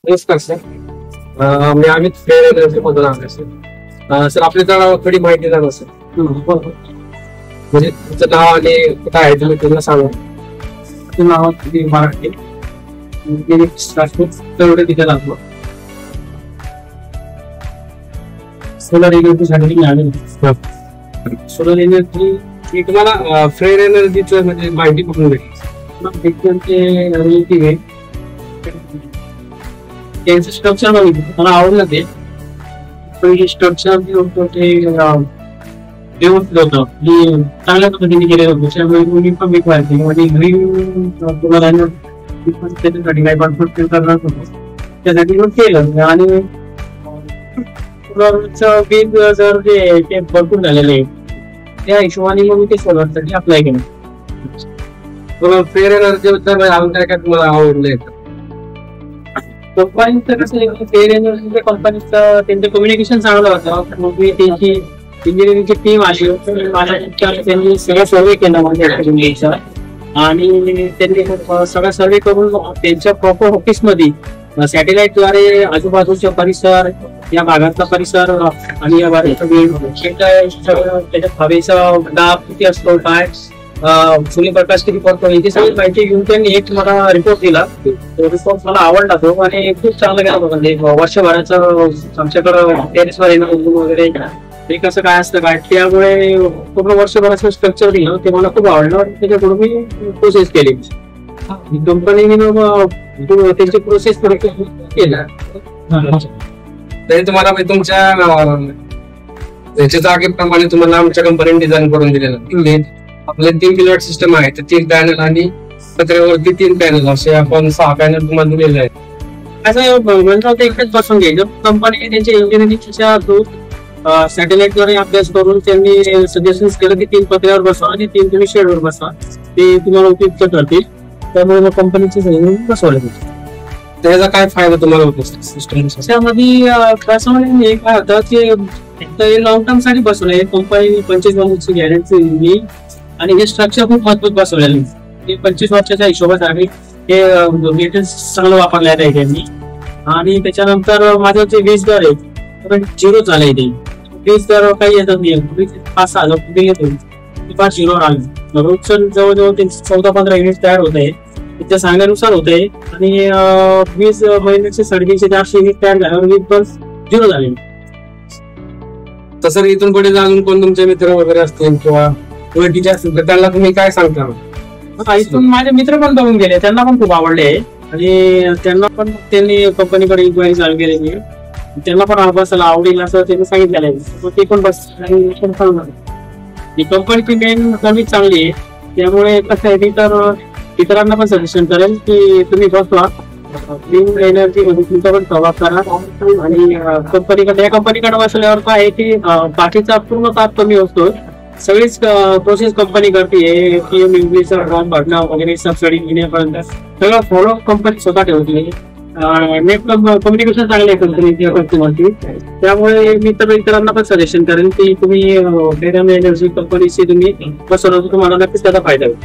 नमस्कार सर. मी अमित फेरे मधून आलो सर. सर आपल्याला थोडी माहिती द्या सर. म्हणजे तुमचं नाव आणि कुठं आहे तुम्ही त्यांना सांगा. तुझं नाव मराठी तेवढे तिथे लागलो. सोलर एनर्जीसाठी मी आलेलो. सोलर एनर्जी मी तुम्हाला फ्रेर एनर्जीचं म्हणजे माहिती कुठून भेटली. त्यांचं स्ट्रक्चर बघितलं मला आवडलं ते. पहिली स्ट्रक्चर ते व्यवस्थित होतं मी चांगल्या पद्धतीने केलेलं होतं. त्यामुळे मी पण विकवायचे आणि ग्रीन तुम्हाला त्याच्यासाठी काही कॉन्फर्ट करणार होतो त्यासाठी मग केलं. आणि सोलरचं बिल जर ते भरपूर झालेलं आहे त्या हिशोबाने मग मी ते सोलरसाठी अप्लाय केलं. फ्रेर एनर्जी बद्दल काय काय तुम्हाला आवडलंय. कंपनीचं कसं फेअर एनर्जी कंपनीचं त्यांचं कम्युनिकेशन चांगलं होतं. मग मी त्यांची इंजिनिअरिंगची टीम आली त्यांनी सगळं सर्वे केला माझ्या आणि त्यांनी सगळा सर्वे करून त्यांच्या प्रॉपर ऑफिसमध्ये सॅटेलाइटद्वारे आजूबाजूचा परिसर या भागातला परिसर आणि या त्याच्यात हवेचा दाब किती असतो काय सूर्यप्रकाश किती पडतो याची सगळी माहिती घेऊन त्यांनी एक मला रिपोर्ट दिला. तो रिपोर्ट मला आवडला तो आणि खूप चांगला गेला होता. म्हणजे वर्षभराचं आमच्याकडं टेरेसवर येणं वगैरे ते कसं काय असतं काय त्यामुळे पूर्ण वर्षभराचं स्ट्रक्चर दिलं ते मला खूप आवडलं. त्याच्याकडून मी प्रोसेस केली. कंपनीने त्यांची प्रोसेस केला. तरी तुम्हाला तुमच्या याच्या जागेप्रमाणे तुम्हाला आमच्या कंपनीने डिझाईन करून दिलेलं. आपले 3 किलोवॅट सिस्टम आहे तर 3 पॅनल आणि पत्र्यावरती 3 पॅनल असे आपण 6 पॅनल तुम्हाला दिलेले आहेत. असं म्हणतो ते एकच बसून घ्यायचं. कंपनीने त्यांच्या इंजिनिअरिंगच्या थ्रू सॅटेलाइटद्वारे अभ्यास करून त्यांनी सजेशन केलं की 3 पत्र्यावर बसवा आणि 3 तुम्ही शेडवर बसवा ते तुम्हाला उपयुक्त ठरतील. त्यामुळे मग कंपनीचे बसवले. त्याचा काय फायदा तुम्हाला होतो सिस्टम. त्यामध्ये बसवणे काय होतं की लॉंग टर्म साठी बसवले. कंपनी 25 वर्षाची गॅरंटी दिली आणि हे स्ट्रक्चर खूप मजबूत बसवलेलं. ते 25 वर्षाच्या हिशोबात आम्ही हे मेटेरियल चांगलं वापरलेलं आहे त्यांनी. आणि त्याच्यानंतर माझं जे वीज दर आहे 0 झालंय. ते वीज दर काही येतात नाही 5-6 हजार रुपये येतो फार 0 आलं. रोजचं जवळजवळ 14-15 युनिट तयार होत आहे त्या सांगण्यानुसार होत आहे. आणि वीज महिन्याचे 350-400 युनिट तयार झाल्यावर वीज बस 0 झाले. तसं इथून पुढे अजून कोण तुमचे मित्र वगैरे असतील किंवा ओळखीचे असतील तर त्यांना तुम्ही काय सांगता. इथून माझे मित्र पण बघून गेले त्यांना पण खूप आवडले आणि त्यांना पण त्यांनी कंपनीकडे इन्क्वायरी चालू केली. त्यांना पण बसायला आवडेल असं त्यांनी सांगितलेलं आहे. ते पण बस कंपनीची मेन सर्व्हिस चांगली आहे. त्यामुळे कसं आहे तर इतरांना पण सजेशन करेल की तुम्ही बसवा क्लीन एनर्जी मध्ये तुमचा पण प्रभाव करा. आणि कंपनीकडे या कंपनीकडे बसल्यावर काय आहे की बाकीचा पूर्ण ताप कमी असतो. सगळीच प्रोसेस कंपनी करते. फॉर्म भरणं वगैरे सबसिडी घेण्यापर्यंत सगळं फॉलो कंपनी स्वतः ठेवते. नेटवर्क कम्युनिकेशन चांगले आहे कंपनीच्या कस्टमरची. त्यामुळे मी तर इतरांना पण सजेशन करेन की तुम्ही एनर्जी कंपनीची तुम्ही बसवलं तुम्हाला नक्कीच त्याचा फायदा होईल.